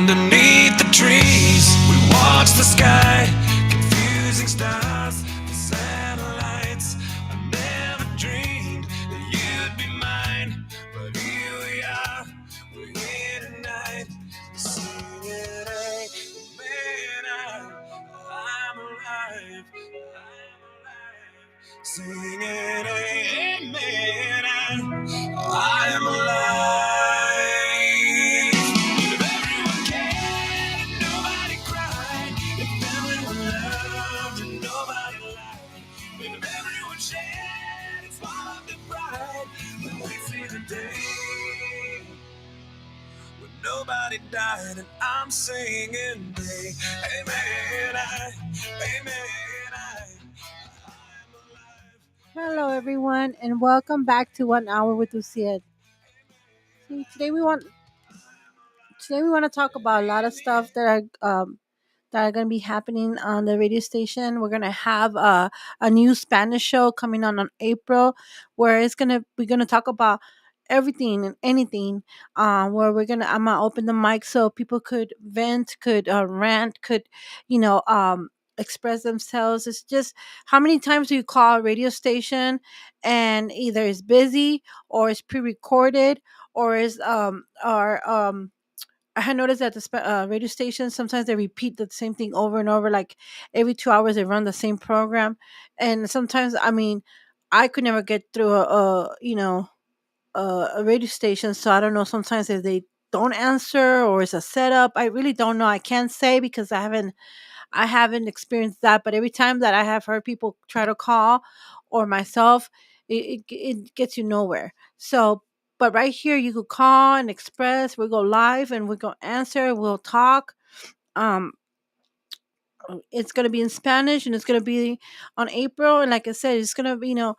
Underneath the trees, we watch the sky, confusing stars, the satellites. I never dreamed that you'd be mine, but here we are, we're here tonight, singing, hey, man, I'm alive, singing, hey, man, I'm alive. If everyone cared and nobody cried, if everyone loved and nobody lied, if everyone shared and swallowed their pride, then we see the day when nobody died, and I'm singing, hey, amen, amen, I'm alive. Hello, everyone, and welcome back to 1 hour with UCIEL. See, today we want to talk about a lot of stuff that are going to be happening on the radio station. We're going to have a new Spanish show coming on April, where we're gonna talk about everything and anything. Where I'm gonna open the mic so people could vent, could rant, could you know um express themselves. It's just how many times do you call a radio station and either it's busy or it's pre-recorded or is or I had noticed that radio stations sometimes they repeat the same thing over and over. Like every 2 hours, they run the same program, and sometimes, I mean, I could never get through a radio station. So I don't know. Sometimes if they don't answer or it's a setup, I really don't know. I can't say because I haven't experienced that. But every time that I have heard people try to call or myself, it gets you nowhere. So, but right here, you could call and express. We'll go live and we're going to answer. We'll talk. Um, it's going to be in Spanish and it's going to be on April. And like I said, it's going to be, I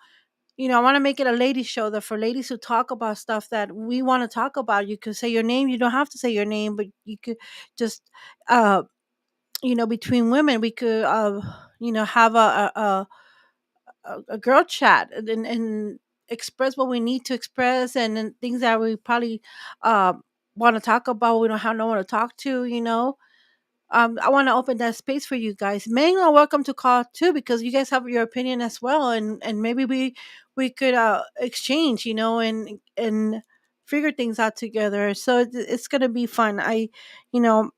want to make it a lady show that for ladies who talk about stuff that we want to talk about. You could say your name. You don't have to say your name, but you could just, uh, between women, we could, have a girl chat and express what we need to express and things that we probably uh, want to talk about. We don't have no one to talk to. I want to open that space for you guys. Men are welcome to call too because you guys have your opinion as well, and maybe we could exchange, and figure things out together. So it's gonna be fun. You know,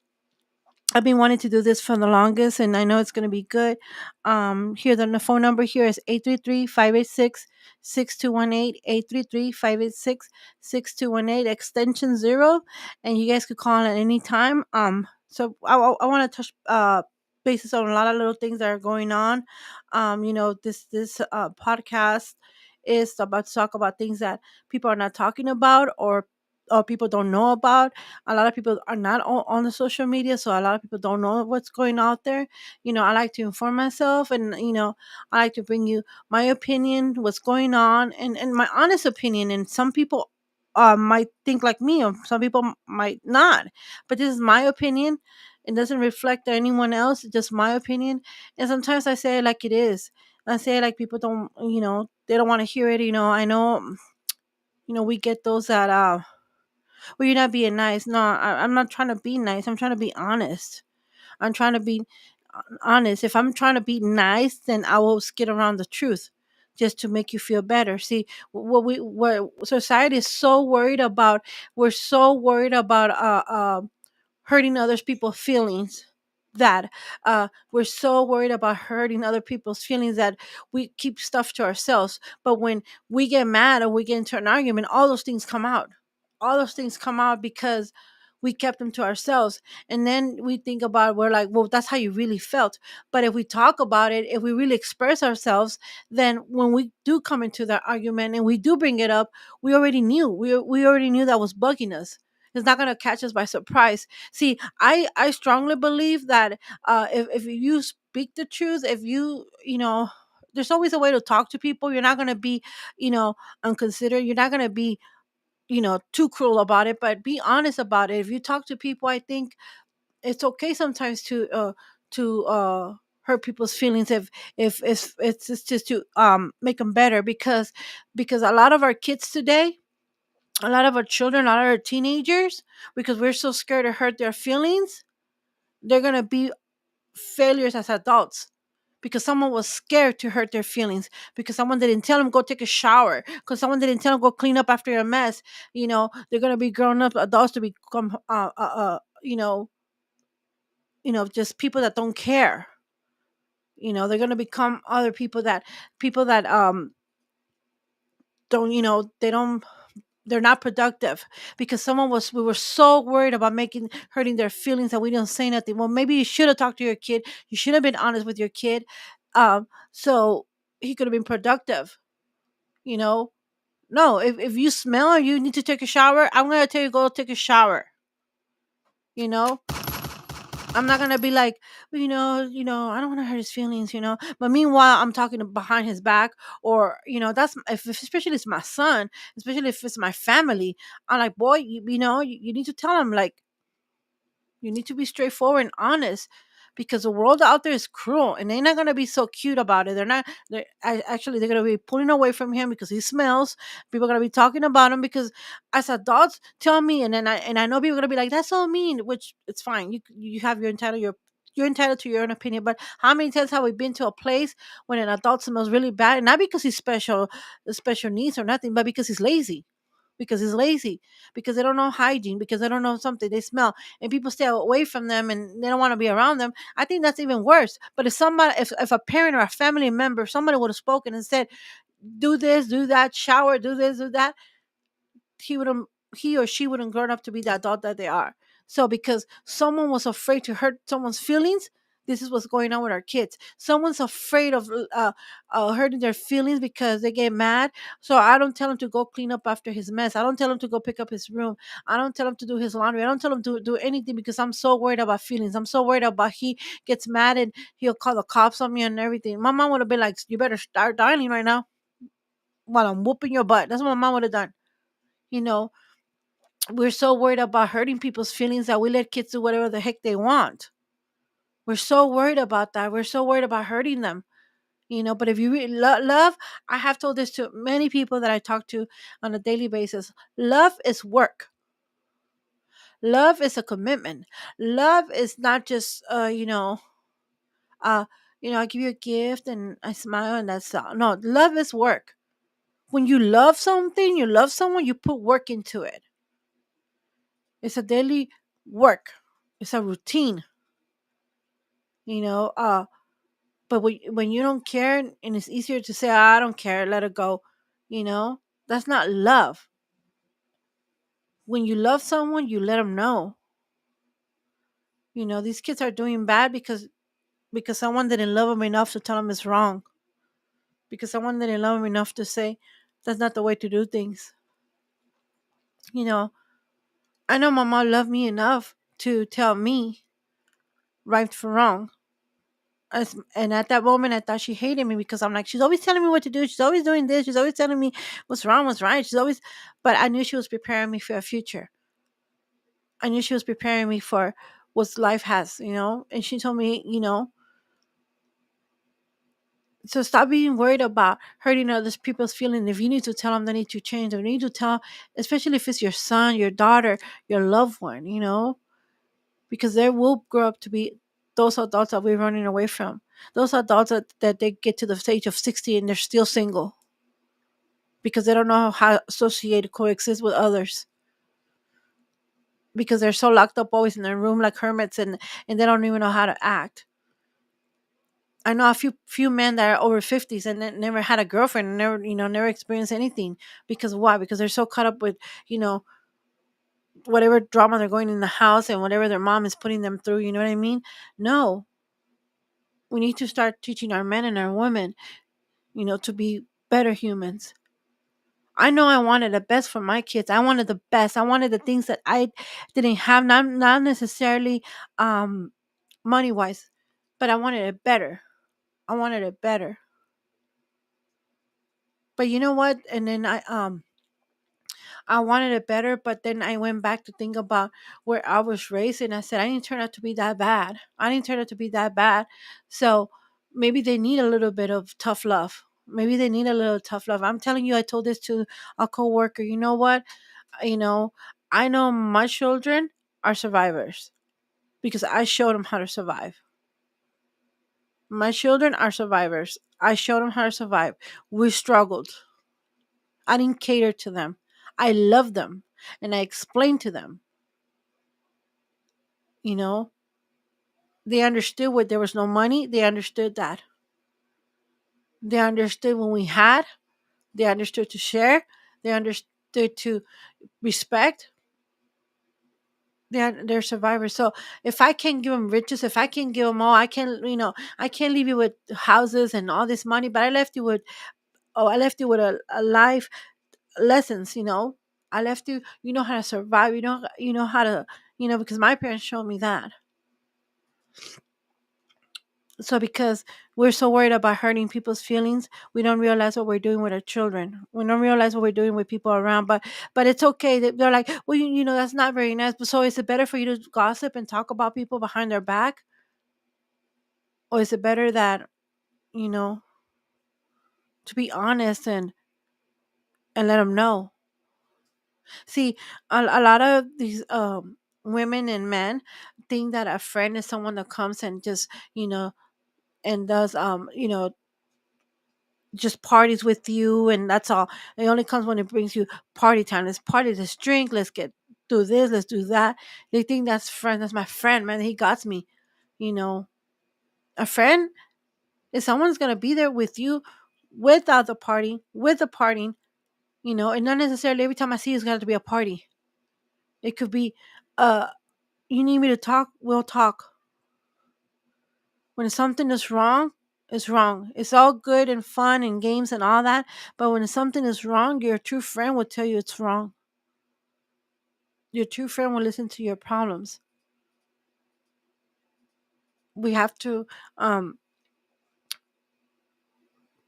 I've been wanting to do this for the longest, and I know it's going to be good. Here, the phone number here is 833-586-6218, 833-586-6218, extension 0, and you guys could call at any time. So I want to touch bases on a lot of little things that are going on. This podcast is about to talk about things that people are not talking about or people don't know about. A lot of people are not on the social media, so a lot of people don't know what's going out there. I like to inform myself, and I like to bring you my opinion, what's going on, and my honest opinion. And some people might think like me, or some people might not, but this is my opinion. It doesn't reflect anyone else. It's just my opinion. And sometimes I say it like it is. I say it like people don't, they don't want to hear it. I know, we get those that well, you're not being nice. No, I'm not trying to be nice. I'm trying to be honest. I'm trying to be honest. If I'm trying to be nice, then I will skid around the truth just to make you feel better. See, what society is so worried about, we're so worried about hurting other people's feelings, that we're so worried about hurting other people's feelings that we keep stuff to ourselves. But when we get mad or we get into an argument, all those things come out. All those things come out because we kept them to ourselves. And then we think about, we're like, well, that's how you really felt. But if we talk about it, if we really express ourselves, then when we do come into that argument and we do bring it up, we already knew. We already knew that was bugging us. It's not going to catch us by surprise. See, I strongly believe that if you speak the truth, if there's always a way to talk to people. You're not going to be, unconsidered. You're not going to be, too cruel about it, but be honest about it. If you talk to people, I think it's okay sometimes to hurt people's feelings if it's just to make them better, because a lot of our kids today, A lot of our children, a lot of our teenagers, because we're so scared to hurt their feelings, they're going to be failures as adults because someone was scared to hurt their feelings, because someone didn't tell them go take a shower, because someone didn't tell them go clean up after a mess. They're going to be grown up adults to become just people that don't care. They're going to become other people that don't they don't they're not productive, because someone was we were so worried about making hurting their feelings that we didn't say nothing. Well, maybe you should have talked to your kid. You should have been honest with your kid, so he could have been productive. you know no, if you smell you need to take a shower, I'm gonna tell you go take a shower. you know I'm not gonna be like, "Well, I don't want to hurt his feelings, But meanwhile, I'm talking behind his back, or that's if especially it's my son, especially if it's my family. I'm like, boy, you need to tell him, like, you need to be straightforward and honest, because the world out there is cruel, and they're not gonna be so cute about it. They're not. Actually, they're gonna be pulling away from him because he smells. People are gonna be talking about him because, as adults, tell me, and I know people are gonna be like, "That's so mean," which it's fine. You have you're entitled to your own opinion. But how many times have we been to a place when an adult smells really bad, and not because he's special needs or nothing, but because he's lazy, because they don't know hygiene, because they don't know something, they smell, and people stay away from them and they don't want to be around them. I think that's even worse. But if a parent or a family member, somebody would have spoken and said, do this, do that, shower, do this, do that, he wouldn't he or she wouldn't grow up to be the adult that they are. So because someone was afraid to hurt someone's feelings, this is what's going on with our kids. Someone's afraid of hurting their feelings because they get mad. So I don't tell him to go clean up after his mess. I don't tell him to go pick up his room. I don't tell him to do his laundry. I don't tell him to do anything because I'm so worried about feelings. I'm so worried about he gets mad and he'll call the cops on me and everything. My mom would have been like, you better start dialing right now while I'm whooping your butt. That's what my mom would have done. You know, we're so worried about hurting people's feelings that we let kids do whatever the heck they want. We're so worried about that. We're so worried about hurting them. But if you really love, I have told this to many people that I talk to on a daily basis. Love is work. Love is a commitment. Love is not just, uh, I give you a gift and I smile and that's all. No, love is work. When you love something, you love someone, you put work into it. It's a daily work. It's a routine. you know uh but when you don't care, and it's easier to say, "Ah, I don't care, let it go," that's not love. When you love someone, you let them know. These kids are doing bad because someone didn't love them enough to tell them it's wrong, because someone didn't love them enough to say that's not the way to do things. you know I know my mom loved me enough to tell me right from wrong. And at that moment, I thought she hated me because I'm like, she's always telling me what to do. She's always doing this. She's always telling me what's wrong, what's right. But I knew she was preparing me for a future. I knew she was preparing me for what life has. And she told me, so stop being worried about hurting other people's feelings. If you need to tell them, they need to change. If you need to tell, especially if it's your son, your daughter, your loved one, because they will grow up to be those adults that we're running away from. Those adults that they get to the stage of 60 and they're still single because they don't know how to associate, coexist with others, because they're so locked up always in their room like hermits, and they don't even know how to act. I know a few men that are over 50s and never had a girlfriend, and never experienced anything. Because why? Because they're so caught up with whatever drama they're going in the house and whatever their mom is putting them through. You know what I mean? No, we need to start teaching our men and our women, to be better humans. I know I wanted the best for my kids. I wanted the best. I wanted the things that I didn't have, not necessarily money wise, but I wanted it better. I wanted it better. But you know what? And then I wanted it better, but then I went back to think about where I was raised, and I said I didn't turn out to be that bad. I didn't turn out to be that bad. So maybe they need a little bit of tough love. Maybe they need a little tough love. I'm telling you, I told this to a coworker. You know what? You know, I know my children are survivors because I showed them how to survive. My children are survivors. I showed them how to survive. We struggled. I didn't cater to them. I loved them and I explained to them, you know, they understood what there was no money. They understood that. They understood when we had. They understood to share. They understood to respect. They're survivors. So if I can't give them riches, if I can't give them all, I can, I can't leave you with houses and all this money, but I left you with, I left you with a life lessons. I left you, how to survive. You know how to, because my parents showed me that. So because we're so worried about hurting people's feelings, we don't realize what we're doing with our children. We don't realize what we're doing with people around. But it's okay. They're like, well, that's not very nice. But so is it better for you to gossip and talk about people behind their back, or is it better that you know to be honest and let them know? See, a lot of these women and men think that a friend is someone that comes and just and does just parties with you and that's all. It only comes when it brings you party time. Let's party, let's drink, let's get do this, let's do that. They think that's friend. That's my friend, man. He got me. You know, a friend is someone's gonna be there with you without the party, with the partying. And not necessarily every time I see you, it's got to be a party. It could be, uh, you need me to talk, we'll talk. When something is wrong, it's wrong. It's all good and fun and games and all that. But when something is wrong, your true friend will tell you it's wrong. Your true friend will listen to your problems. We have to um,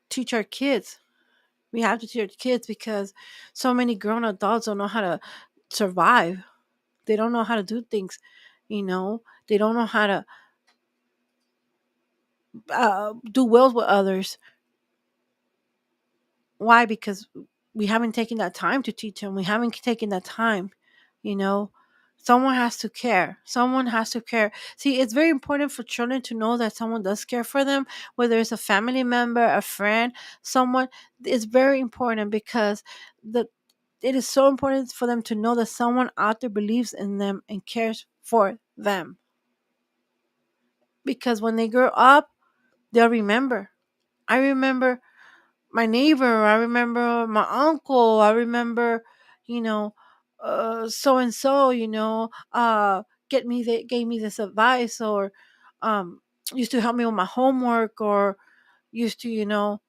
teach our kids. We have to teach our kids because so many grown adults don't know how to survive. They don't know how to do things. They don't know how to do well with others. Why? Because we haven't taken that time to teach them. We haven't taken that time, you know. Someone has to care. Someone has to care. See, it's very important for children to know that someone does care for them, whether it's a family member, a friend, someone. It's very important because the it is so important for them to know that someone out there believes in them and cares for them. Because when they grow up, they'll remember. I remember my neighbor, I remember my uncle, I remember, you know, so and so, gave me this advice, or um used to help me with my homework, or used to,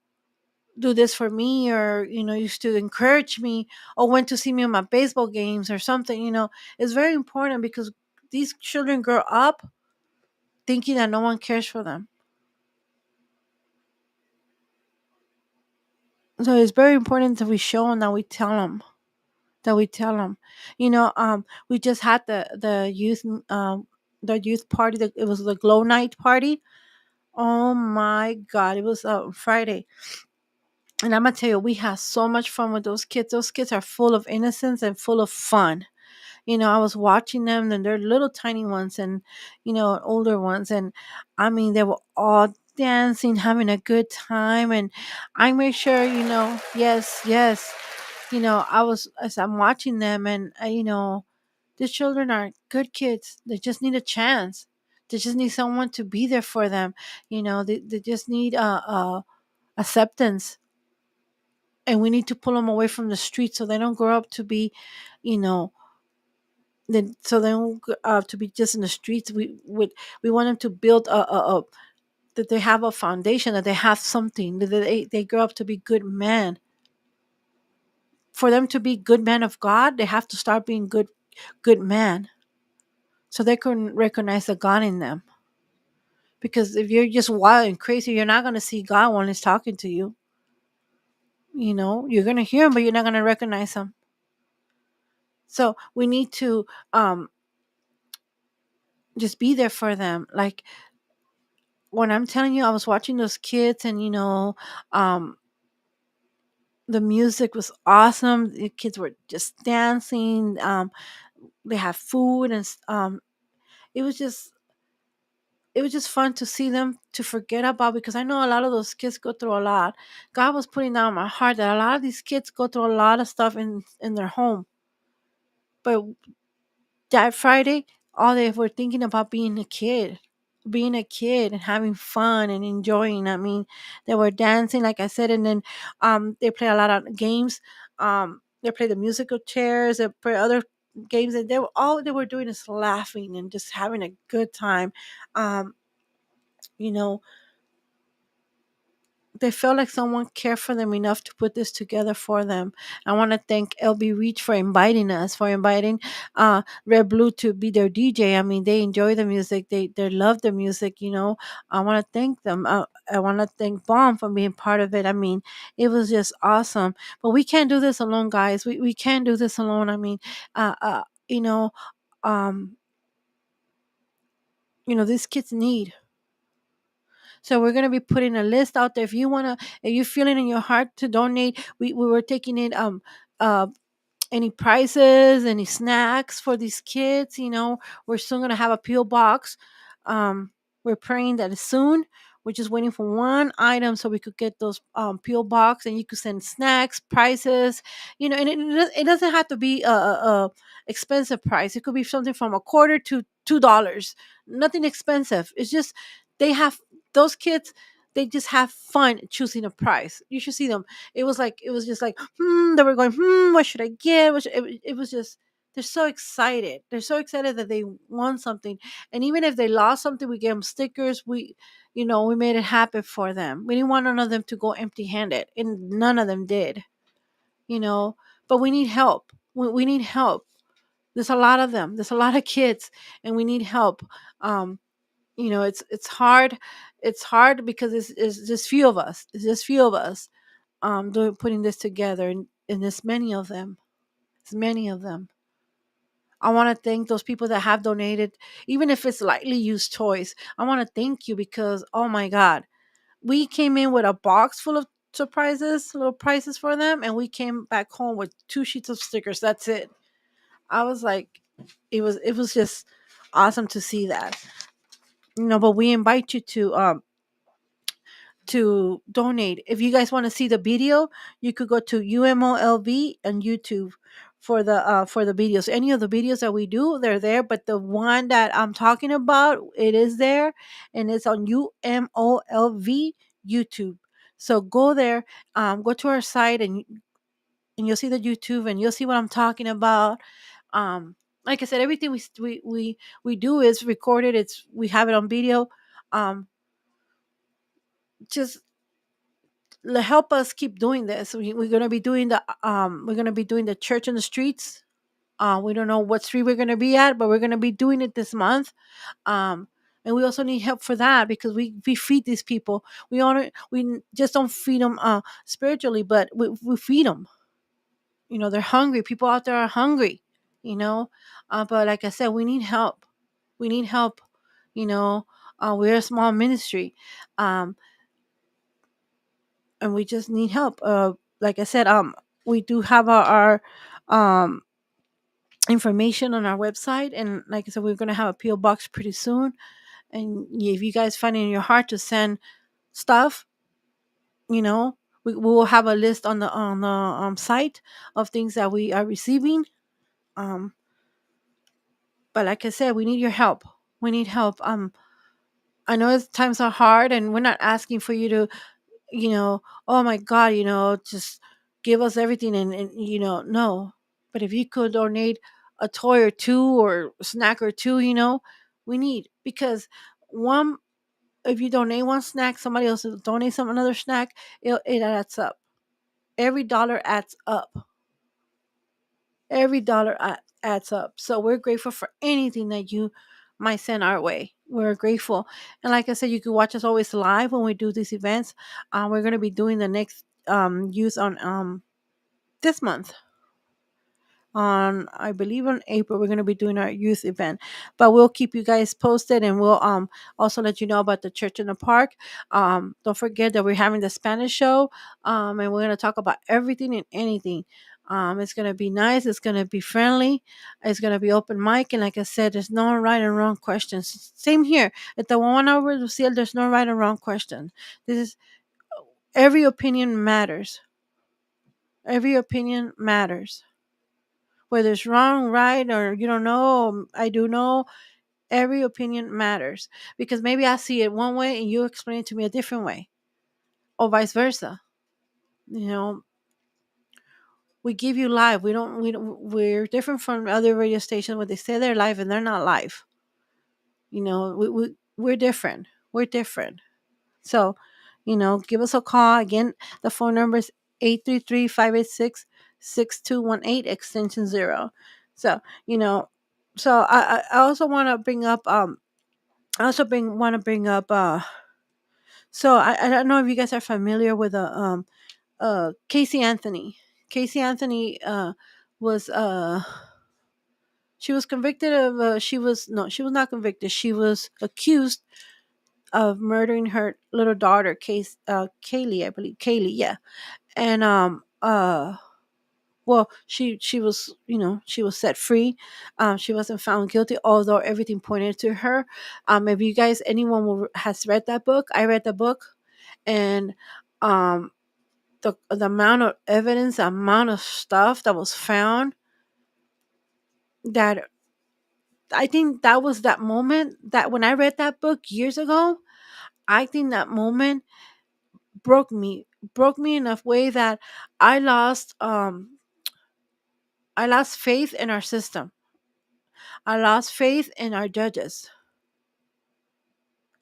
do this for me, or used to encourage me, or went to see me in my baseball games or something. It's very important because these children grow up thinking that no one cares for them. So it's very important that we show them, that we tell them, we just had the youth party. It was the glow night party. Oh my god, it was Friday. And I'm gonna tell you, we had so much fun with those kids. Those kids are full of innocence and full of fun. I was watching them, and they're little tiny ones, and older ones, and I mean, they were all dancing, having a good time. And I made sure, yes, yes, I was, as I'm watching them, and these children are good kids. They just need a chance. They just need someone to be there for them. They just need acceptance, and we need to pull them away from the streets so they don't grow up to be, you know, so they don't grow up to be just in the streets. We want them to build a that they have a foundation, that they have something, that they grow up to be good men. For them to be good men of God, they have to start being good men, so they can recognize the God in them. Because if you're just wild and crazy, you're not going to see God when He's talking to you. You're going to hear Him, but you're not going to recognize Him. So we need to just be there for them. Like when I'm telling you, I was watching those kids, and um, The music was awesome. The kids were just dancing. They had food it was just it was just fun to see them to forget about, because I know a lot of those kids go through a lot. God was putting down my heart that a lot of these kids go through a lot of stuff in their home. But that Friday, all they were thinking about being a kid and having fun and enjoying. I mean, they were dancing, like I said, and then they play a lot of games. They play the musical chairs, they play other games, and they were doing is laughing and just having a good time. Um, you know, they felt like someone cared for them enough to put this together for them. I want to thank LB Reach for inviting us, for inviting Red Blue to be their DJ. I mean, they enjoy the music. They love the music. I want to thank them. I want to thank Bomb for being part of it. I mean, it was just awesome. But we can't do this alone, guys. We can't do this alone. I mean, uh, uh, you know, um, these kids need. So we're gonna be putting a list out there. If you're feeling in your heart to donate, we were taking it uh any prizes, any snacks for these kids. We're soon gonna have a PO box. We're praying that soon. We're just waiting for one item so we could get those PO box, and you could send snacks, prizes. And it doesn't have to be a expensive price. It could be something from a quarter to $2. Nothing expensive. It's just they have those kids. They just have fun choosing a price. You should see them. It was just like, they were going, what should I get? It was just, they're so excited. They're so excited that they won something. And even if they lost something, we gave them stickers. We made it happen for them. We didn't want none of them to go empty handed, and none of them did, you know, but we need help. We need help. There's a lot of them. There's a lot of kids, and we need help. Um, it's hard. It's hard because it's just few of us. It's just few of us putting this together, and there's many of them. There's many of them. I want to thank those people that have donated, even if it's lightly used toys. I want to thank you because, oh my God, we came in with a box full of surprises, little prizes for them, and we came back home with 2 sheets of stickers. That's it. I was like, it was just awesome to see that. But we invite you to donate. If you guys want to see the video, you could go to UMOLV on YouTube for the videos. Any of the videos that we do, they're there. But the one that I'm talking about, it is there, and it's on UMOLV YouTube. So go there, go to our site, and you'll see the YouTube, and you'll see what I'm talking about. Like I said, everything we do is recorded. We have it on video. Um, just help us keep doing this. We're gonna be doing the church in the streets. We don't know what street we're gonna be at, but we're gonna be doing it this month. And we also need help for that because we feed these people. We just don't feed them spiritually, but we feed them. They're hungry. People out there are hungry. But like I said, we need help. We need help. You know, we're a small ministry. Um, and we just need help. Like I said, we do have our information on our website, and like I said, we're gonna have a PO box pretty soon. And if you guys find it in your heart to send stuff, you know, we will have a list on the site of things that we are receiving. Um, but like I said, we need your help. We need help. I know times are hard, and we're not asking for you to oh my God, just give us everything and no. But if you could donate a toy or two or a snack or two, we need, because one, if you donate one snack, somebody else will donate another snack, it adds up. Every dollar adds up. Every dollar adds up. So we're grateful for anything that you might send our way. We're grateful. And like I said, you can watch us always live when we do these events. We're going to be doing the next youth on this month. on, I believe, in April. We're going to be doing our youth event, but we'll keep you guys posted, and we'll also let you know about the church in the park. Don't forget that we're having the Spanish show, and we're going to talk about everything and anything. It's going to be nice. It's going to be friendly. It's going to be open mic. And like I said, there's no right and wrong questions. Same here. At the 1 hour UCIEL, there's no right and wrong question. This is every opinion matters. Every opinion matters. Whether it's wrong, right, or you don't know, I do know, every opinion matters. Because maybe I see it one way and you explain it to me a different way, or vice versa. You know, we give you live. We're different from other radio stations where they say they're live and they're not live. You know, we're different. We're different. So, give us a call. Again, the phone number is 833-586-6218 extension 0. So, I also want to bring up I also bring want to bring up so I don't know if you guys are familiar with Casey Anthony. Casey Anthony was she was convicted of she was not convicted. She was accused of murdering her little daughter, Kaylee, I believe. Kaylee, yeah. And well, she was, she was set free. She wasn't found guilty, although everything pointed to her. If you guys, anyone has read that book, I read the book, and um the amount of evidence, the amount of stuff that was found, that I think that was that moment that when I read that book years ago, I think that moment broke me broke me in a way that I lost um I lost faith in our system. I lost faith in our judges.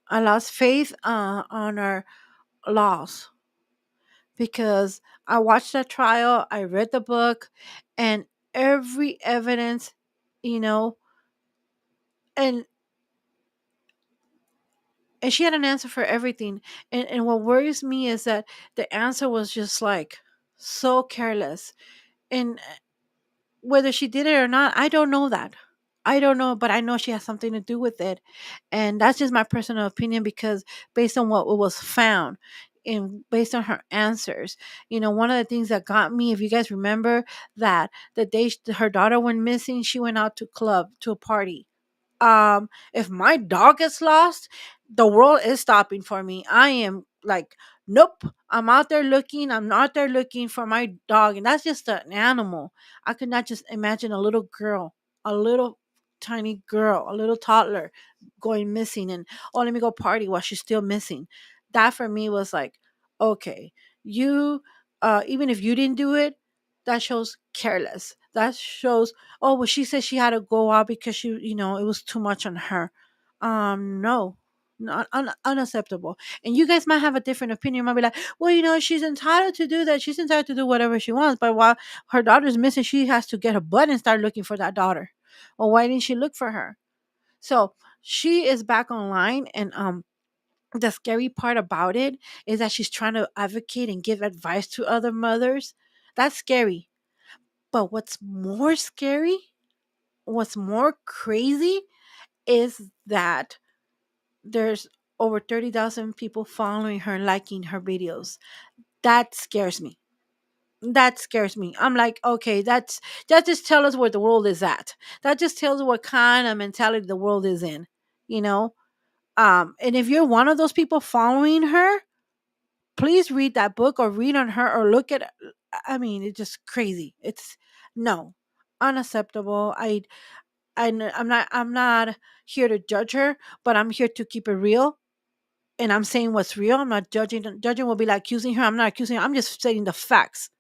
I lost faith on our laws, because I watched that trial, I read the book, and every evidence, you know, and she had an answer for everything. And what worries me is that the answer was just like so careless. And whether she did it or not, I don't know that. I don't know, but I know she has something to do with it. And that's just my personal opinion, because based on what was found and based on her answers, one of the things that got me, if you guys remember, that the day her daughter went missing, she went out to a party. If my dog gets lost, the world is stopping for me. I am like, nope, I'm out there looking for my dog. And that's just an animal. I could not just imagine a little girl, a little tiny girl, a little toddler going missing, and oh, let me go party while she's still missing. That for me was like, okay, you even if you didn't do it, that shows careless. That shows, oh, well, she said she had to go out because it was too much on her. No, not unacceptable. And you guys might have a different opinion. You might be like, well, she's entitled to do that. She's entitled to do whatever she wants. But while her daughter's missing, she has to get her butt and start looking for that daughter. Well, why didn't she look for her? So she is back online, and the scary part about it is that she's trying to advocate and give advice to other mothers. That's scary. But what's more crazy is that there's over 30,000 people following her, liking her videos. That scares me. That scares me. I'm like, okay, that just tells us where the world is at. That just tells us what kind of mentality the world is in, you know? And if you're one of those people following her, please read that book or read on her or look at, I mean, it's just crazy. It's no, unacceptable. I'm not here to judge her, but I'm here to keep it real. And I'm saying what's real. I'm not judging. Judging will be like accusing her. I'm not accusing her. I'm just stating the facts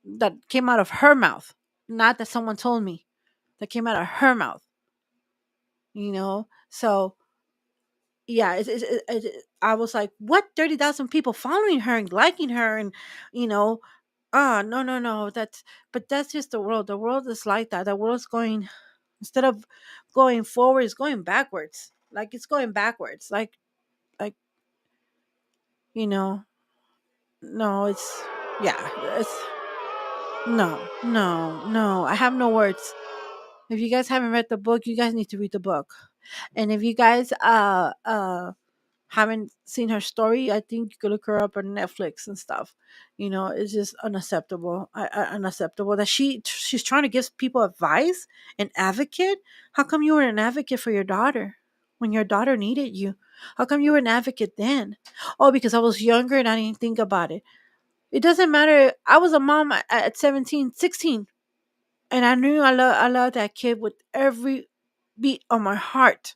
that came out of her mouth, not that someone told me. That came out of her mouth. So yeah, I was like, what? 30,000 people following her and liking her, and you know, no, no, no. But that's just the world. The world is like that. The world's going, instead of going forward, it's going backwards. Like it's going backwards. Like you know, no, it's yeah, it's. No, no, no. I have no words. If you guys haven't read the book, you guys need to read the book. And if you guys haven't seen her story, I think you could look her up on Netflix and stuff. It's just unacceptable. Unacceptable that she's trying to give people advice, an advocate. How come you were an advocate for your daughter when your daughter needed you? How come you were an advocate then? Oh, because I was younger and I didn't think about it. It doesn't matter. I was a mom at 17, 16, and I knew I loved that kid with every beat of my heart.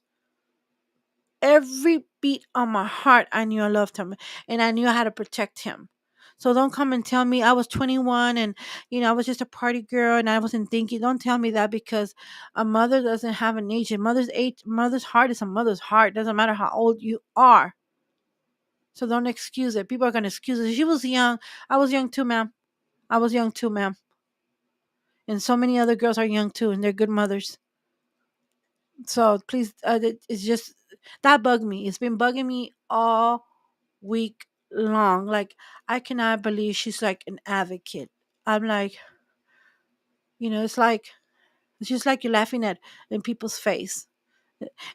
Every beat on my heart, I knew I loved him and I knew I had to protect him. So don't come and tell me I was 21 and I was just a party girl and I wasn't thinking. Don't tell me that, because a mother doesn't have an age. A mother's heart is a mother's heart. Doesn't matter how old you are. So don't excuse it. People are gonna excuse it. She was young. I was young too, ma'am. I was young too, ma'am. And so many other girls are young too, and they're good mothers. So please, it's just that bugged me. It's been bugging me all week long. Like, I cannot believe she's like an advocate. I'm like, it's just like you're laughing at in people's face.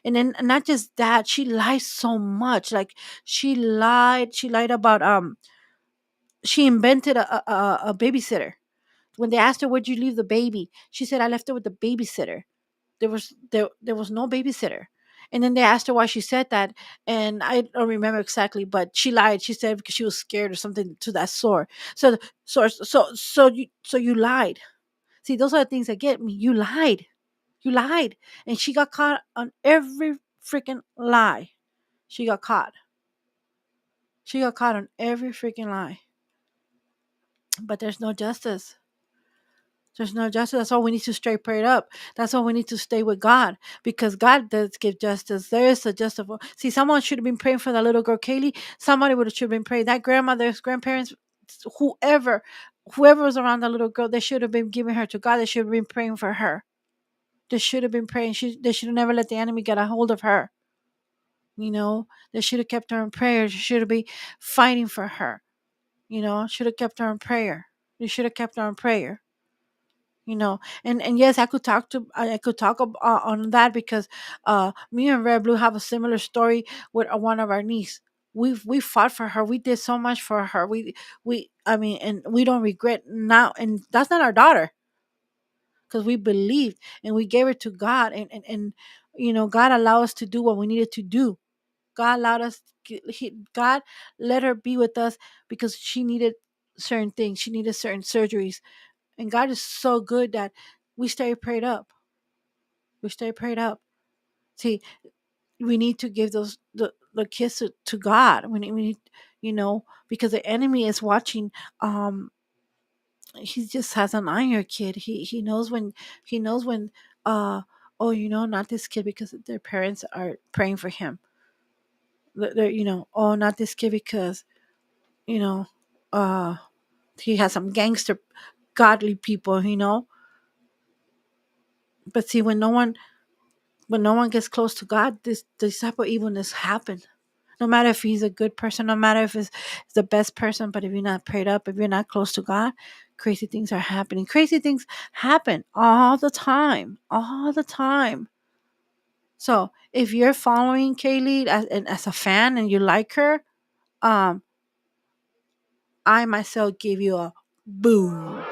And then not just that, she lies so much. Like, she lied about she invented a babysitter. When they asked her, where'd you leave the baby, she said, I left it with the babysitter. There was no babysitter. And then they asked her why she said that, and I don't remember exactly, but she lied. She said because she was scared or something to that sort. So you lied. See, those are the things that get me. You lied, and she got caught on every freaking lie. She got caught. She got caught on every freaking lie. But there's no justice. There's no justice. That's all we need to stay prayed up. That's all we need to stay with God, because God does give justice. There is a justice. See, someone should have been praying for that little girl, Kaylee. Somebody should have been praying. That grandmother's grandparents, whoever, whoever was around that little girl, they should have been giving her to God. They should have been praying for her. They should have been praying. They should have never let the enemy get a hold of her. They should have kept her in prayer. They should have been fighting for her. Should have kept her in prayer. They should have kept her in prayer. And yes, I could talk on that, because me and Red Blue have a similar story with one of our niece. We fought for her. We did so much for her. I mean, and we don't regret now. And that's not our daughter, because we believed and we gave her to God, and God allowed us to do what we needed to do. God allowed us. God let her be with us because she needed certain things. She needed certain surgeries, and God is so good that we stay prayed up. We stay prayed up. See, we need to give the kiss to God. We need, because the enemy is watching. He just has an eye on your kid. He knows when oh, not this kid, because their parents are praying for him. Oh, not this kid because you know uh he has some gangster godly people. But see, when no one gets close to God, this type of evilness happen. No matter if he's a good person, no matter if it's the best person, but if you're not prayed up, if you're not close to God, crazy things are happening. Crazy things happen all the time, all the time. So if you're following Kaylee as a fan and you like her, um, I myself give you a boom.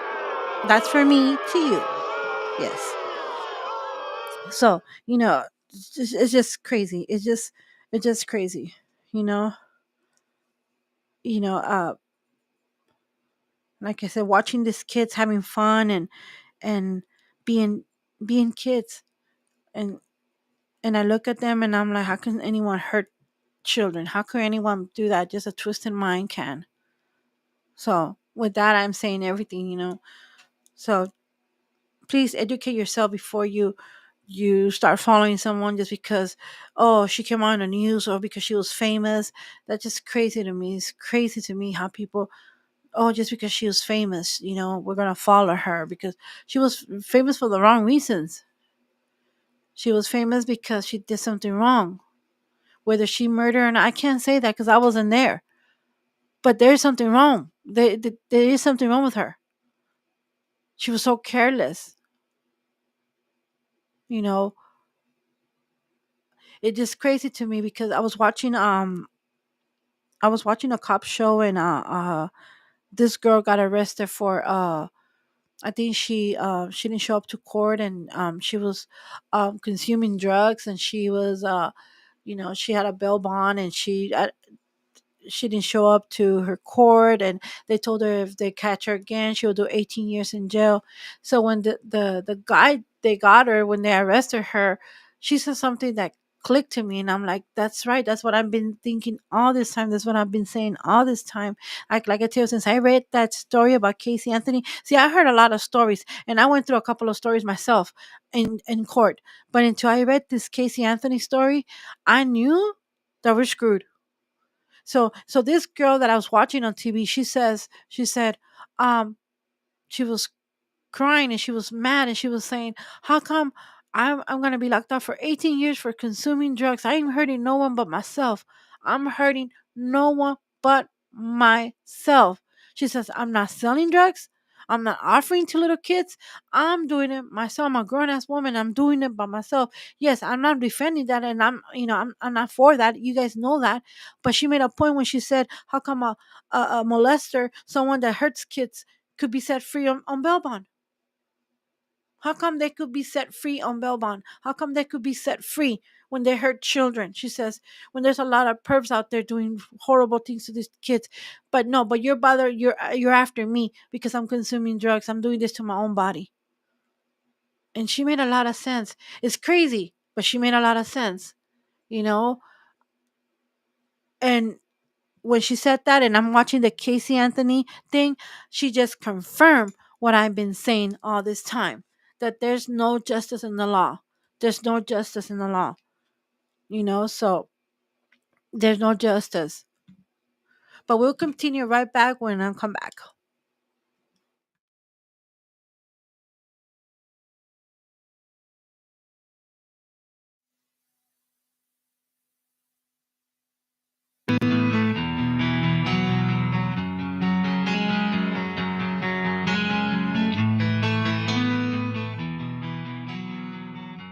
That's for me to you. Yes. So it's just crazy. It's just crazy. You know. You know. Like I said, watching these kids having fun and being being kids, and I look at them and I'm like, how can anyone hurt children? How can anyone do that? Just a twisted mind can. So with that, I'm saying everything. So please educate yourself before you start following someone just because, oh, she came on the news, or because she was famous. That's just crazy to me. It's crazy to me how people, oh, just because she was famous, we're gonna follow her, because she was famous for the wrong reasons. She was famous because she did something wrong. Whether she murdered or not, I can't say that because I wasn't there. But there's something wrong. There is something wrong with her. She was so careless. You know, it just crazy to me because I was watching a cop show, and this girl got arrested for I think she didn't show up to court, and she was consuming drugs, and she was she had a bail bond, and she didn't show up to her court, and they told her if they catch her again she'll do 18 years in jail. So when the guy they got her, when they arrested her, she said something that clicked to me, and I'm like, that's right, that's what I've been thinking all this time, that's what I've been saying all this time. Like I tell you, since I read that story about Casey Anthony, see, I heard a lot of stories, and I went through a couple of stories myself in court, but until I read this Casey Anthony story, I knew that we're screwed. So this girl that I was watching on TV, she said, um, she was crying and she was mad and she was saying, "How come I'm gonna be locked up for 18 years for consuming drugs? I ain't hurting no one but myself. I'm hurting no one but myself." She says, "I'm not selling drugs. I'm not offering to little kids. I'm doing it myself. I'm a grown ass woman. I'm doing it by myself. Yes, I'm not defending that, and I'm not for that. You guys know that." But she made a point when she said, "How come a molester, someone that hurts kids, could be set free on bail bond? How come they could be set free on bail bond? How come they could be set free when they hurt children?" She says, "When there's a lot of perps out there doing horrible things to these kids, but no, but you're after me because I'm consuming drugs. I'm doing this to my own body." And she made a lot of sense. It's crazy, but she made a lot of sense, you know. And when she said that, and I'm watching the Casey Anthony thing, she just confirmed what I've been saying all this time, that there's no justice in the law. There's no justice in the law, so there's no justice. But we'll continue right back when I come back.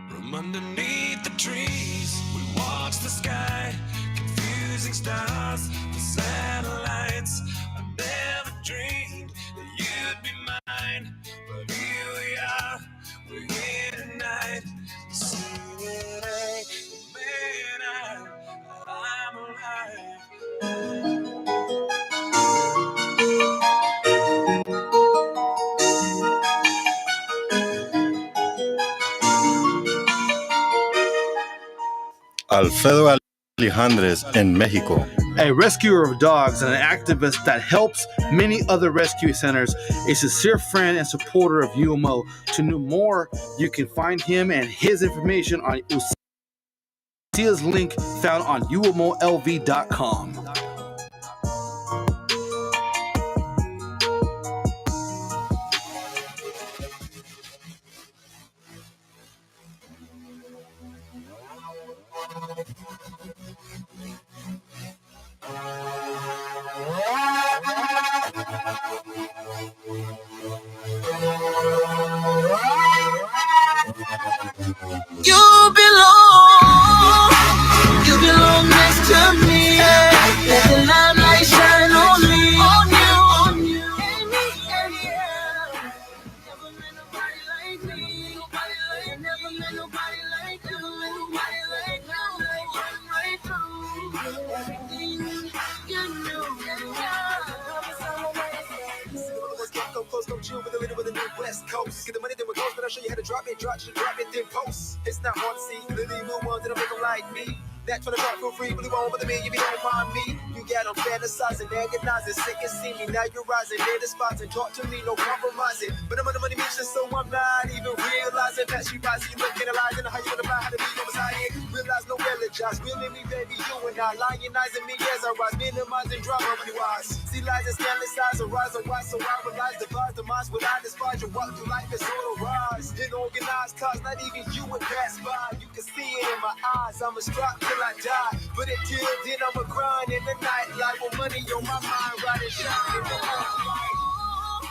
From underneath the trees, we watch the sky, confusing stars, the satellites. I never dreamed that you'd be mine, but here we are, we're here tonight. See that I'm alive. Alfredo Alejandres in Mexico. A rescuer of dogs and an activist that helps many other rescue centers, a sincere friend and supporter of UMO. To know more, you can find him and his information on UCIEL's link found on umolv.com. You belong next to me. Let the limelight shine on me, on you. Never met nobody like me. Never met nobody like you. Nobody like you. Run right through everything you Go close, don't chill with a little with the new West Coast. Get the money, then we're close, but I'll show you how to drop it, drop it, then post. It's not hard to see, clearly move on to the make them like me. That trying to talk for free, really won't bother me if you don't mind me. You got them fantasizing, agonizing, sick and see me. Now you're rising, near the spots and talk to me, no compromising. But I'm on the money mission, so I'm not even realizing that she rising. You look analyzing how you gonna buy how to be on side. Realize no religious, really me, baby, you and I. Lionizing me as I rise, minimizing drama, money wise. See lies and scandalous eyes arise, so I realize divide the minds what I despise. You walk through life as all arise. In organized cause, not even you would pass by. You can see it in my eyes, I'm a strap till I die. But until then, I'm a grind in the night life with money on my mind, riding shine in the night.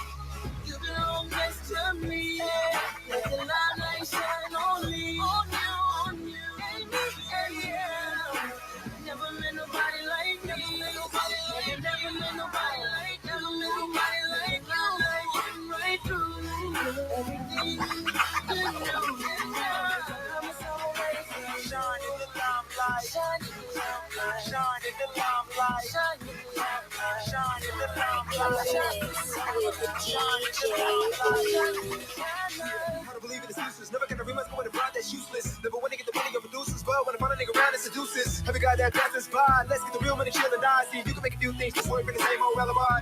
You belong next to me. Yeah. Let the limelight shine on me, on you, yeah. Never met nobody like me. Never met nobody like you. Never met nobody like you. Like right through everything you do. I'm so amazing. Shine in the limelight. Shine in the limelight. Shine in the limelight. Shine in the limelight. Shine in the limelight. Shine in the limelight. Hard to believe in excuses. Never can remember when it brought that's useless. Never want to get the money of producers, but when I find a nigga around that seduces. Every guy that passes by, let's get the real money, chill and die. See, you can make a few things just work in the same old alibi.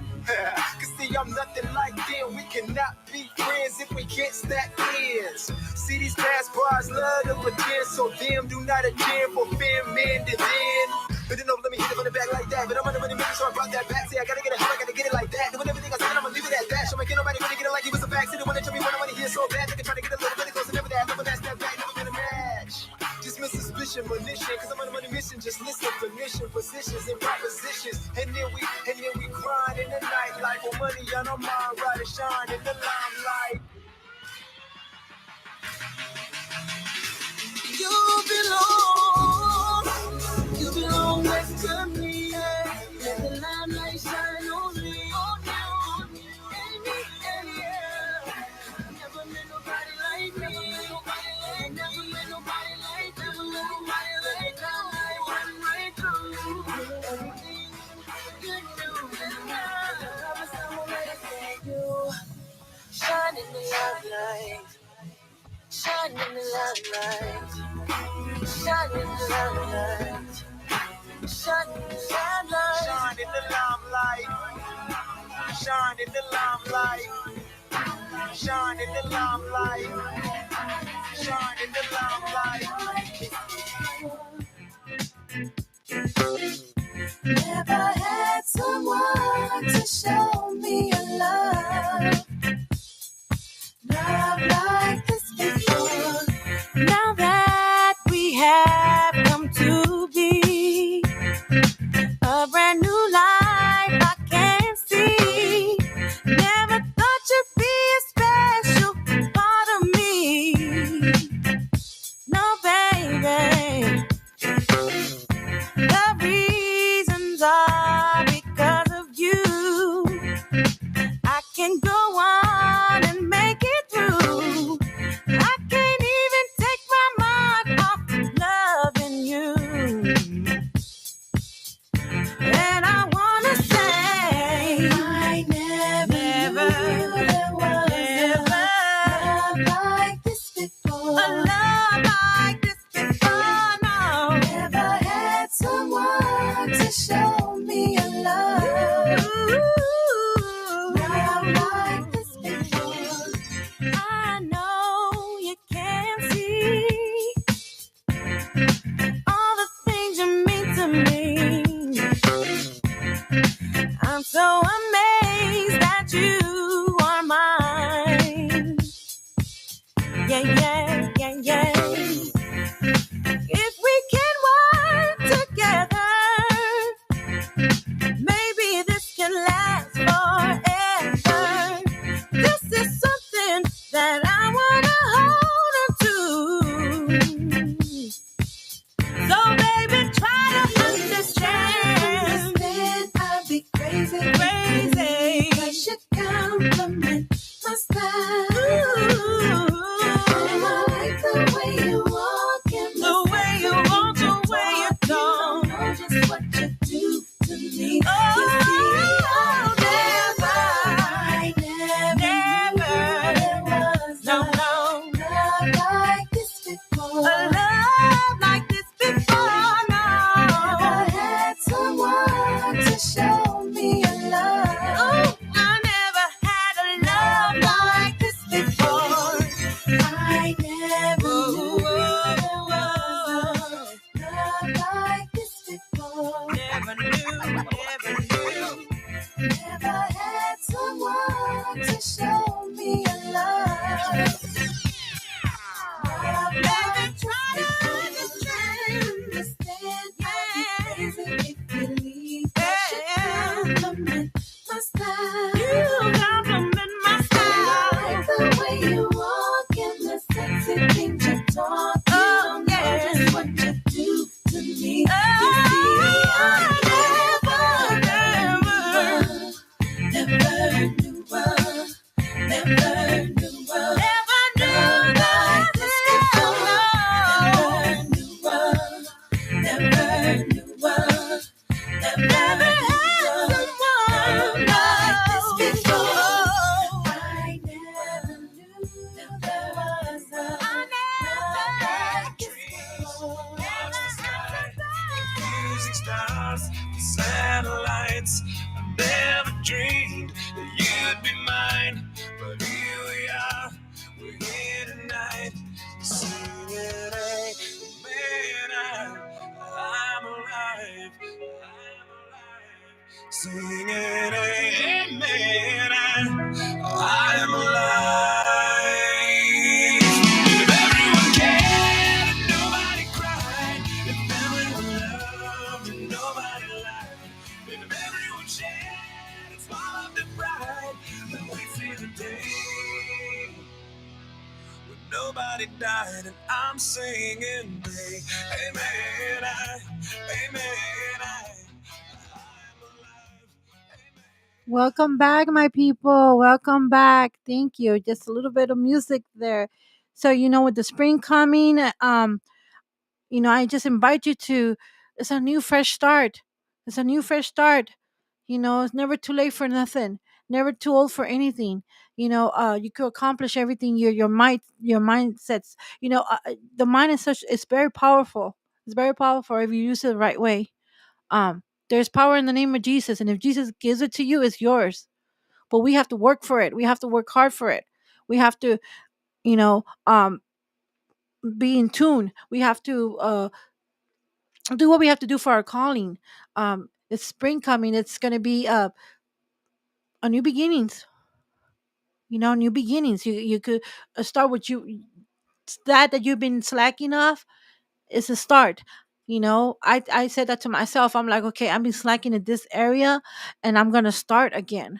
Cause see, I'm nothing like them. We cannot be friends if we can't stack ends. See, these past bars love to pretend, so them do not attend for fair men to then. But then let me hit it on the back like that. But I'm on the money minute, so I brought that back. See, I gotta get it home, I gotta get it like that. Doing everything I said, I'ma leave it at that. So I can't nobody gonna get it like he was a fact. See, the one that told me when I wanna hear so bad. They can try to get a little bit closer, never that. Never that step back, never been a match. Just miss suspicion, munition. Cause I'm on a money mission. Just listen, permission, positions, and propositions. And then we grind in the nightlife. For money on our mind, right and shine in the limelight. You belong next to me. Yeah. Let the limelight shine on me, on you, yeah. Never met nobody like me. Never met nobody like you. Never met nobody like you. Run right through everything you do. I'm so amazing. You shine in the limelight. Shine in the limelight. Shine in the limelight. Shine in the limelight. Shine in the limelight. Shine in the limelight. Shine in the limelight. Never had someone to show me a love like this before. Now that we have come to be a brand new life, I can see. Never thought you'd be a special part of me. No, baby. The reasons are because of you. I can go on and make it through. I can't even take my mind off loving you. And I wanna say I never knew there was a love like this before. A love like this before, no. Never had someone to show me a love like this before. I know you can see all the things you mean to me. I'm so amazed that you are mine. Yeah. If we can work together, maybe this can last forever. This is something that I wanna hold on to. So baby, try to understand. I'd be crazy. I should compliment my style. And I like the way you walk and the way you walk, the way you talk. I know just what you do to me. Oh, you see, I never was no love like this before. A love like this before, no. Never had someone to show me a love. Oh, I never had a love like this before. I never knew there was a love like this before. Never knew. Never had someone to show me a love. Baby, try to understand. I'd be crazy if you leave. I should compliment my style. You compliment my style. I like stars, the satellites. I never dreamed that you'd be mine, but here we are, we're here tonight, singing, amen, I'm alive, singing, amen, I'm alive. If everyone cared and nobody cried, if everyone loved and nobody lied, if everyone shared and swallowed their pride, then we see the day when nobody died, and I'm singing, amen, I'm alive, amen. Welcome back, my people. Welcome back. Thank you. Just a little bit of music there. So, with the spring coming, I just invite you to, it's a new fresh start. It's a new fresh start. It's never too late for nothing, never too old for anything. You could accomplish everything your mindsets. The mind is such, it's very powerful. It's very powerful if you use it the right way. There's power in the name of Jesus, and if Jesus gives it to you, it's yours. But we have to work for it. We have to work hard for it. We have to, you know, um, be in tune. We have to do what we have to do for our calling. It's spring coming. It's going to be a new beginnings. New beginnings. You could start with that you've been slacking off. It's a start. I said that to myself. I'm like, okay, I've been slacking in this area, and I'm gonna start again.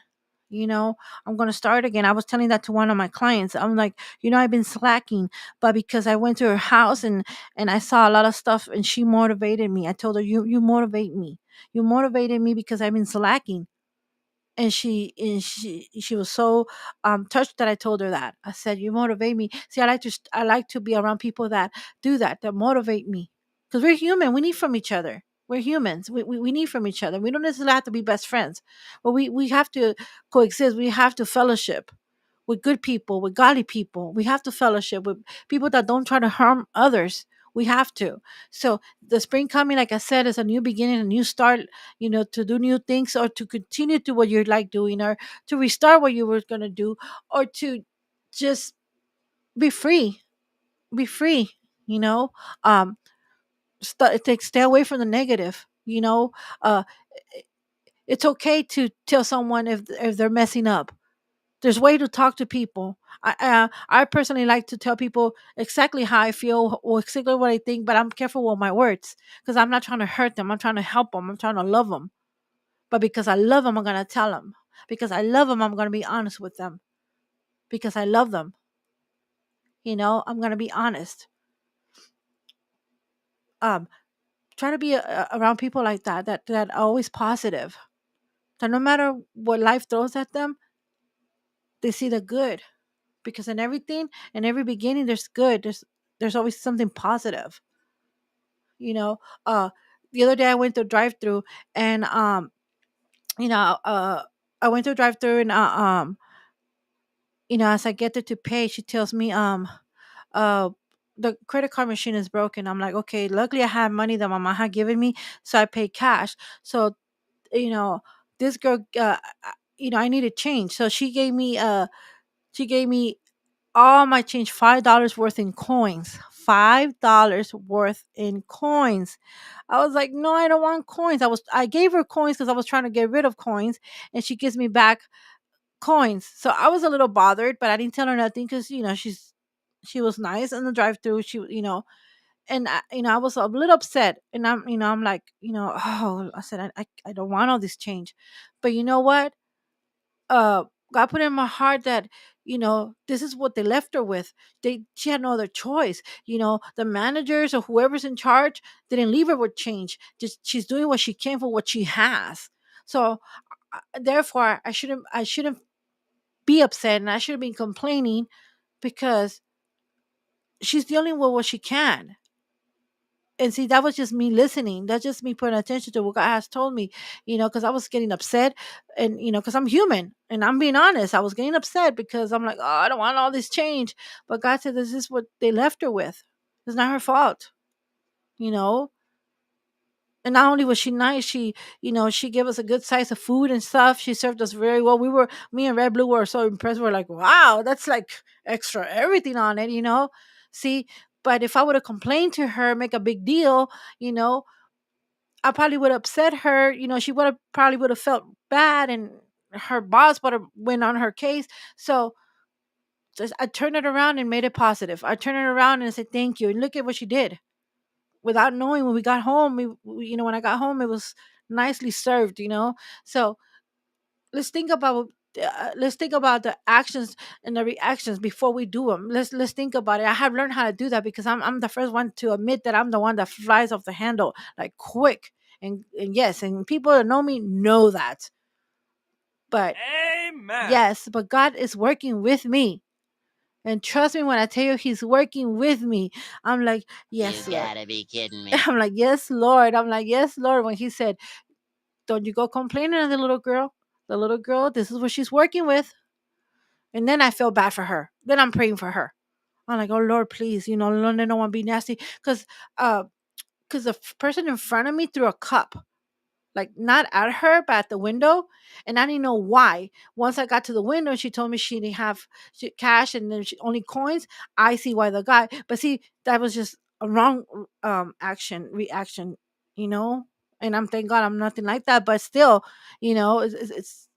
you know I'm gonna start again. I was telling that to one of my clients. I'm like, I've been slacking, but because I went to her house and I saw a lot of stuff, and she motivated me. I told her, you motivate me. You motivated me because I've been slacking. And she was so touched that I told her that. I said, you motivate me. See, I like to be around people that do that motivate me, because we're human. We need from each other. We're humans. We need from each other. We don't necessarily have to be best friends, but we have to coexist. We have to fellowship with good people, with godly people. We have to fellowship with people that don't try to harm others. We have to. So the spring coming, like I said, is a new beginning, a new start, to do new things, or to continue to what you like doing, or to restart what you were going to do, or to just be free. Be free, you know? Um, stay away from the negative, Uh, it's okay to tell someone if they're messing up. There's way to talk to people. I personally like to tell people exactly how I feel or exactly what I think, but I'm careful with my words, because I'm not trying to hurt them. I'm trying to help them. I'm trying to love them. But because I love them, I'm gonna tell them. Because I love them, I'm gonna be honest with them. Because I love them, I'm gonna be honest. Um, Try to be around people like that, that are always positive. That no matter what life throws at them, they see the good. Because in every beginning, there's good. There's always something positive. You know, uh, the other day I went to drive through, and you know, uh, I went to a drive through, and as I get there to pay, she tells me, uh, the credit card machine is broken. I'm like, okay, luckily I have money that my mom had given me, so I paid cash. So, you know, this girl, I needed change, so she gave me all my change, $5 worth in coins. $5 worth in coins. I was like, no, I don't want coins. I gave her coins because I was trying to get rid of coins, and she gives me back coins. So I was a little bothered, but I didn't tell her nothing because she was nice in the drive through. And I was a little upset, and I'm like, oh, I said, I don't want all this change. But you know what? uh God put in my heart that this is what they left her with. She had no other choice. The managers or whoever's in charge didn't leave her with change. Just she's doing what she can for what she has. So therefore, I shouldn't be upset, and I shouldn't be complaining, because she's dealing with what she can. And see, that was just me listening. That's just me putting attention to what God has told me, because I was getting upset, and, because I'm human and I'm being honest. I was getting upset because I'm like, oh, I don't want all this change. But God said, this is what they left her with. It's not her fault, you know? And not only was she nice, she gave us a good size of food and stuff. She served us very well. Me and Red Blue were so impressed. We're like, wow, that's like extra everything on it. See, but if I would have complained to her, make a big deal, you know, I probably would have upset her. She would have felt bad, and her boss would have went on her case. So just I turned it around and made it positive. I turned it around and said thank you. And look at what she did. Without knowing, when we got home, when I got home, it was nicely served. So let's think about the actions and the reactions before we do them. Let's think about it. I have learned how to do that because I'm the first one to admit that I'm the one that flies off the handle like quick. And yes, and people that know me know that. But Amen. yes, but God is working with me. And trust me when I tell you he's working with me. I'm like, yes, You Lord. gotta be kidding me. I'm like, yes, Lord. I'm like, yes, Lord. When he said, don't you go complaining to the little girl. The little girl, this is what she's working with. And then I feel bad for her. Then I'm praying for her. I'm like, oh Lord, please, Lord, I don't want to be nasty. Because the person in front of me threw a cup, like not at her, but at the window. And I didn't know why. Once I got to the window, she told me she didn't have cash and then only coins. I see why the guy, but see, that was just a wrong reaction, you know. And I'm thank God I'm nothing like that, but still, it's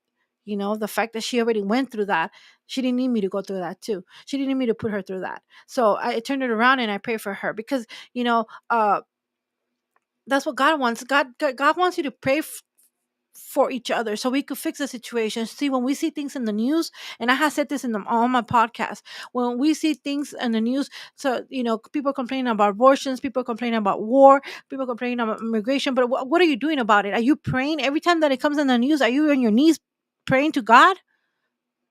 the fact that she already went through that. She didn't need me to go through that too. She didn't need me to put her through that. So I turned it around and I pray for her because that's what God wants. God wants you to pray for each other so we could fix the situation. See, when we see things in the news, and I have said this in all my podcasts, when we see things in the news, so people complaining about abortions, people complaining about war, people complaining about immigration, but what are you doing about it? Are you praying every time that it comes in the news? Are you on your knees praying to God?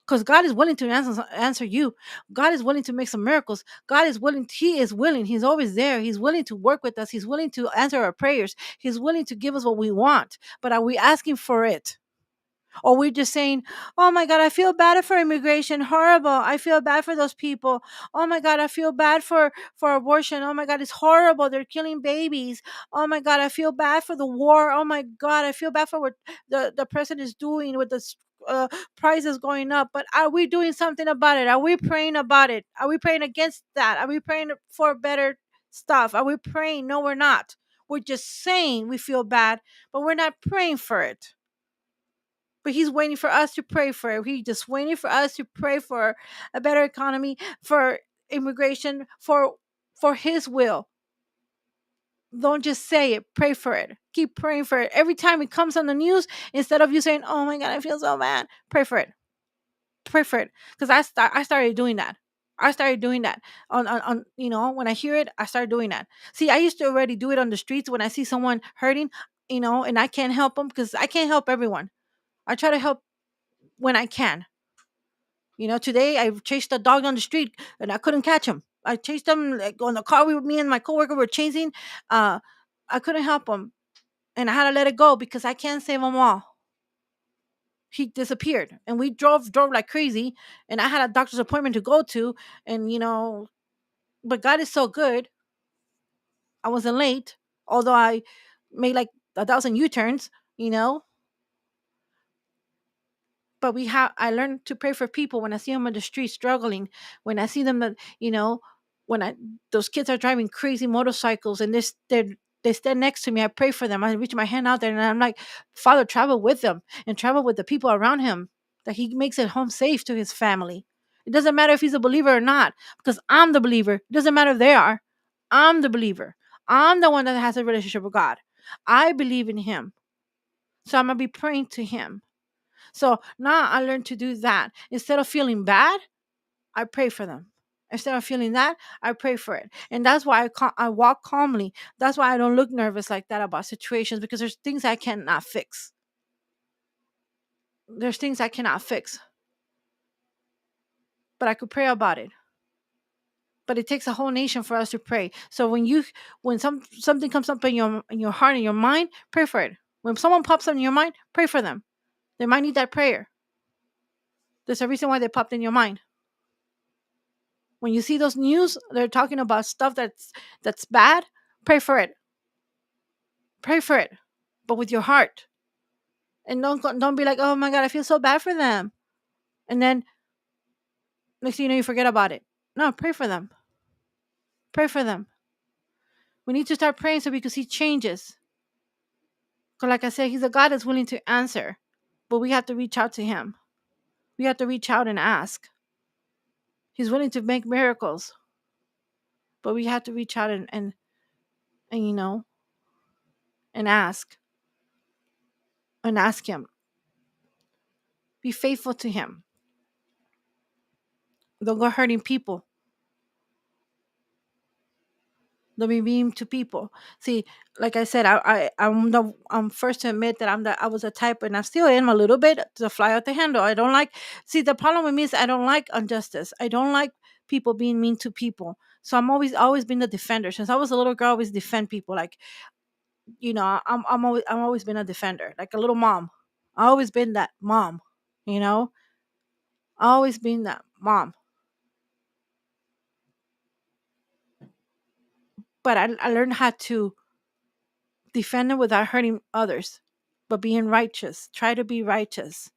Because God is willing to answer you. God is willing to make some miracles. God is willing. He is willing. He's always there. He's willing to work with us. He's willing to answer our prayers. He's willing to give us what we want. But are we asking for it? Or we're just saying, oh my God, I feel bad for immigration. Horrible. I feel bad for those people. Oh my God, I feel bad for abortion. Oh my God, it's horrible. They're killing babies. Oh my God, I feel bad for the war. Oh my God, I feel bad for what the president is doing with the prices going up. But are we doing something about it? Are we praying about it? Are we praying against that? Are we praying for better stuff? Are we praying? No, we're not. We're just saying we feel bad, but we're not praying for it. But he's waiting for us to pray for it. He's just waiting for us to pray for a better economy, for immigration, for his will. Don't just say it. Pray for it. Keep praying for it. Every time it comes on the news, instead of you saying, "Oh my God, I feel so bad," pray for it. Pray for it. Because I started doing that. I started doing that on when I hear it, I started doing that. See, I used to already do it on the streets when I see someone hurting, and I can't help them because I can't help everyone. I try to help when I can. Today I chased a dog on the street and I couldn't catch him. I chased him like on the car with me and my coworker were chasing. Uh, I couldn't help him, and I had to let it go because I can't save them all. He disappeared, and we drove like crazy, and I had a doctor's appointment to go to, and but God is so good. I wasn't late, although I made like 1,000 U-turns. You know, but I learned to pray for people when I see them on the street struggling, when I see them that when I those kids are driving crazy motorcycles and they stand next to me. I pray for them. I reach my hand out there and I'm like, Father, travel with them and travel with the people around him, that he makes it home safe to his family. It doesn't matter if he's a believer or not, because I'm the believer. It doesn't matter if they are. I'm the believer. I'm the one that has a relationship with God. I believe in him. So I'm going to be praying to him. So now I learned to do that. Instead of feeling bad, I pray for them. Instead of feeling that, I pray for it. And that's why I walk calmly. That's why I don't look nervous like that about situations, because there's things I cannot fix. There's things I cannot fix. But I could pray about it. But it takes a whole nation for us to pray. So when something comes up in your heart and your mind, pray for it. When someone pops up in your mind, pray for them. They might need that prayer. There's a reason why they popped in your mind. When you see those news, they're talking about stuff that's bad. Pray for it. Pray for it, but with your heart. And don't be like, oh my God, I feel so bad for them. And then next thing you know, you forget about it. No, pray for them. Pray for them. We need to start praying so we can see changes. Because like I said, he's a God that's willing to answer. But we have to reach out to him. We have to reach out and ask. He's willing to make miracles. But we have to reach out and and ask. And ask him. Be faithful to him. Don't go hurting people. Don't be mean to people. See, like I said, I'm first to admit that I was a type, and I still am a little bit, to fly out the handle. I don't like. See, the problem with me is I don't like injustice. I don't like people being mean to people. So always been the defender. Since I was a little girl, I always defend people. Like, I'm always been a defender, like a little mom. I always been that mom. You know, I always been that mom. But I learned how to defend it without hurting others, but being righteous. Try to be righteous.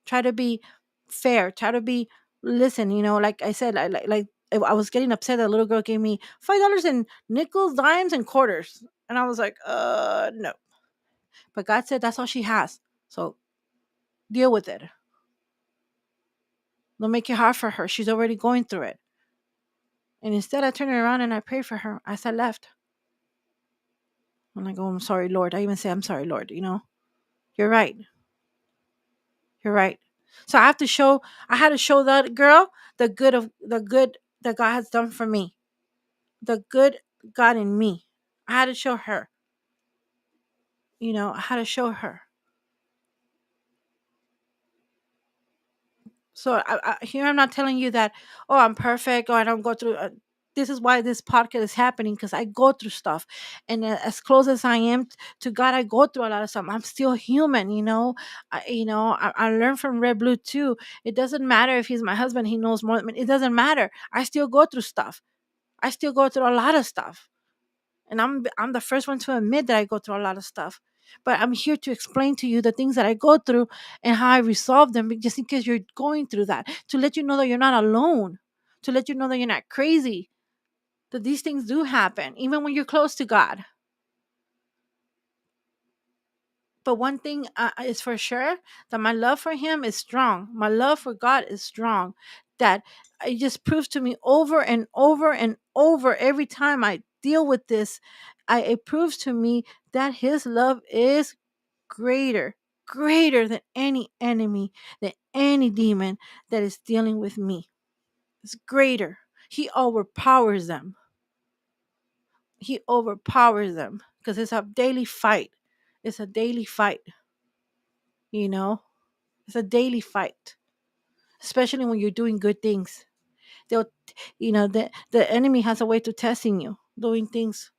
Try to be fair. Try to be, listen, like I said, like if I was getting upset that a little girl gave me $5 in nickels, dimes, and quarters. And I was like, no. But God said that's all she has. So deal with it. Don't make it hard for her. She's already going through it. And instead, I turned around and I prayed for her as I left. I'm like, oh, I'm sorry, Lord. I even say, I'm sorry, Lord. You're right. You're right. So I had to show that girl the good that God has done for me. The good God in me. I had to show her. I had to show her. So here I'm not telling you that, oh, I'm perfect, or I don't go through. This is why this podcast is happening, because I go through stuff, and as close as I am to God, I go through a lot of stuff. I'm still human. I learned from Red Blue too. It doesn't matter if he's my husband; he knows more than me. It doesn't matter. I still go through stuff. I still go through a lot of stuff, and I'm the first one to admit that I go through a lot of stuff. But I'm here to explain to you the things that I go through and how I resolve them, just in case you're going through that, to let you know that you're not alone, to let you know that you're not crazy, that these things do happen, even when you're close to God. But one thing is for sure, that my love for him is strong. My love for God is strong. That it just proves to me over and over and over every time I deal with this. It proves to me that his love is greater, greater than any enemy, than any demon that is dealing with me. It's greater. He overpowers them. He overpowers them, because it's a daily fight. It's a daily fight. It's a daily fight, especially when you're doing good things. They'll, the enemy has a way to testing you, doing things.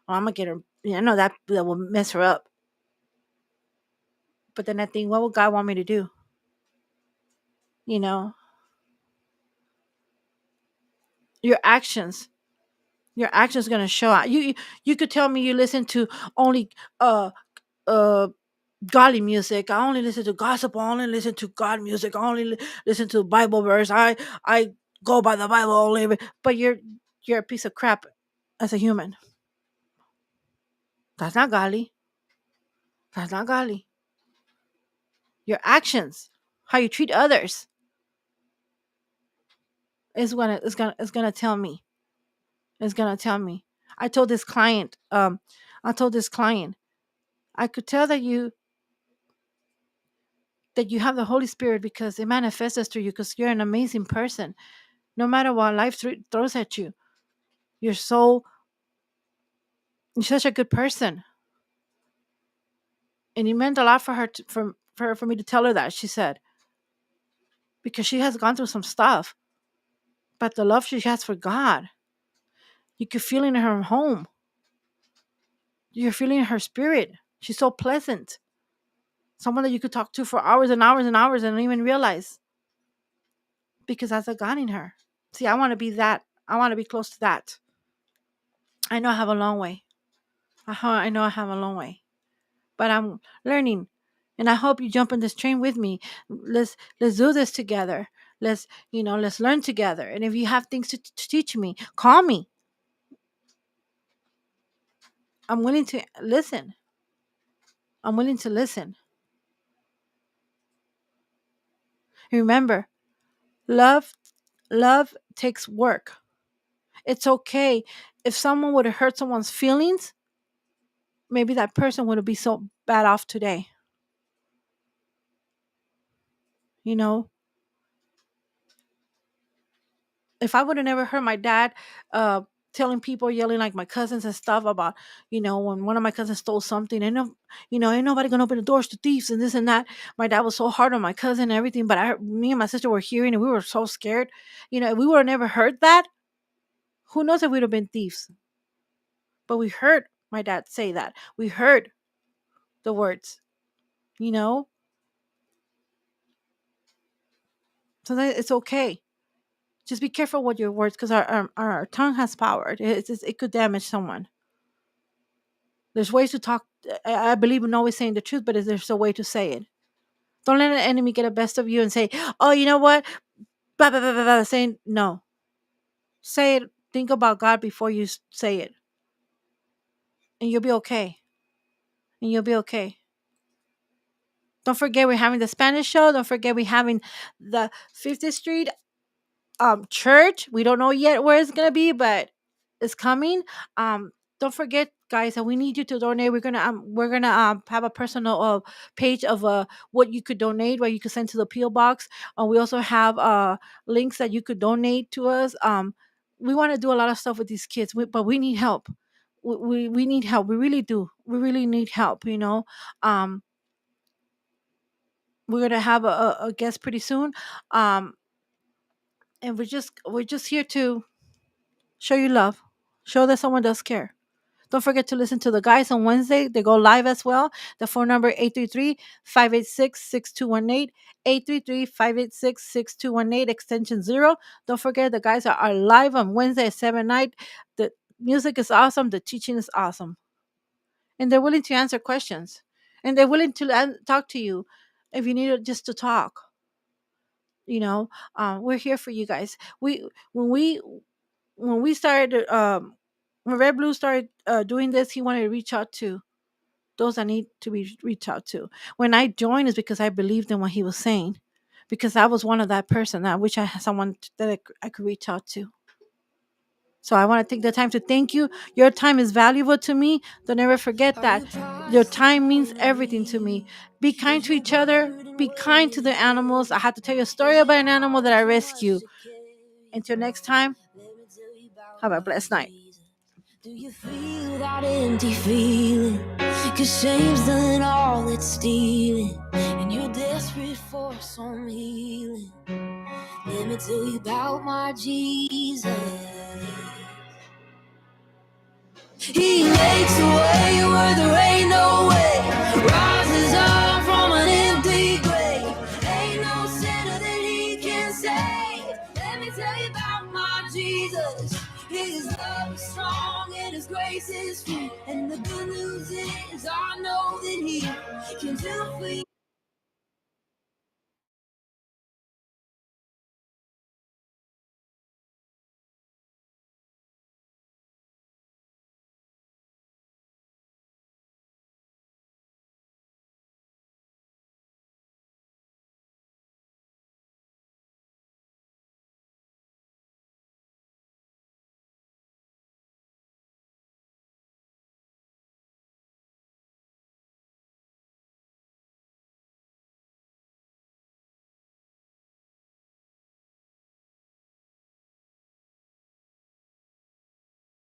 Oh, I'm gonna get her. I know that will mess her up. But then I think, what would God want me to do? You know, your actions. Your actions gonna show out. You could tell me you listen to only uh uh godly music. I only listen to gospel. I only listen to God music. I only listen to Bible verse. I go by the Bible only. But you're a piece of crap as a human. That's not godly. That's not godly. Your actions, how you treat others, is gonna tell me. It's gonna tell me. I told this client. I could tell that you have the Holy Spirit, because it manifests through you, because you're an amazing person. No matter what life throws at you, you're such a good person. And it meant a lot for her for me to tell her that. She said, because she has gone through some stuff, but the love she has for God, you could feel in her home. You're feeling her spirit. She's so pleasant. Someone that you could talk to for hours and hours and hours and don't even realize, because that's a God in her. See, I want to be that. I want to be close to that. I know I have a long way. I know I have a long way, but I'm learning, and I hope you jump on this train with me. Let's do this together. Let's learn together. And if you have things to teach me, call me. I'm willing to listen. I'm willing to listen. Remember, love love takes work. It's okay if someone would have hurt someone's feelings. Maybe that person wouldn't be so bad off today. You know, if I would have never heard my dad uh telling people, yelling like my cousins and stuff about, when one of my cousins stole something, and ain't nobody gonna open the doors to thieves and this and that. My dad was so hard on my cousin and everything, but me and my sister were hearing, and we were so scared. If we would have never heard that, who knows if we'd have been thieves. But we heard my dad say that. We heard the words, you know. So that it's okay. Just be careful with your words, because our tongue has power. It could damage someone. There's ways to talk. I believe in always saying the truth, but there's a way to say it. Don't let an enemy get the best of you and say, "Oh, you know what?" Blah, blah, blah, blah, blah. Saying no. Say it. Think about God before you say it, and you'll be okay. And you'll be okay. Don't forget we're having the Spanish show. Don't forget we're having the 50th Street church. We don't know yet where it's gonna be, but it's coming. Don't forget, guys, that we need you to donate. We're gonna have a personal page of what you could donate, where you could send to the PO box. We also have links that you could donate to us. We want to do a lot of stuff with these kids, but we need help. We need help. We really do. We really need help. We're gonna have a guest pretty soon. And we're just here to show you love. Show that someone does care. Don't forget to listen to the guys on Wednesday. They go live as well. The phone number 833-586-6218. 833-586-6218, extension 0. Don't forget the guys are live on Wednesday at 7 night. The music is awesome. The teaching is awesome. And they're willing to answer questions. And they're willing to talk to you if you need just to talk. We're here for you guys. When we started, when Red Blue started doing this, he wanted to reach out to those that need to be reached out to. When I joined, is because I believed in what he was saying, because I was one of that person. I wish I had someone that I could reach out to. So I want to take the time to thank you. Your time is valuable to me. Don't ever forget that. Your time means everything to me. Be kind to each other. Be kind to the animals. I had to tell you a story about an animal that I rescued. Until next time, have a blessed night. Do you feel that empty feeling? 'Cause shame's done all it's stealing, and you're desperate for some healing. Let me tell you about my Jesus. He makes a way where there ain't no way, rises up from an empty grave. Ain't no sinner that he can save. Let me tell you about my Jesus. His love is strong and his grace is free. And the good news is I know that he can do for you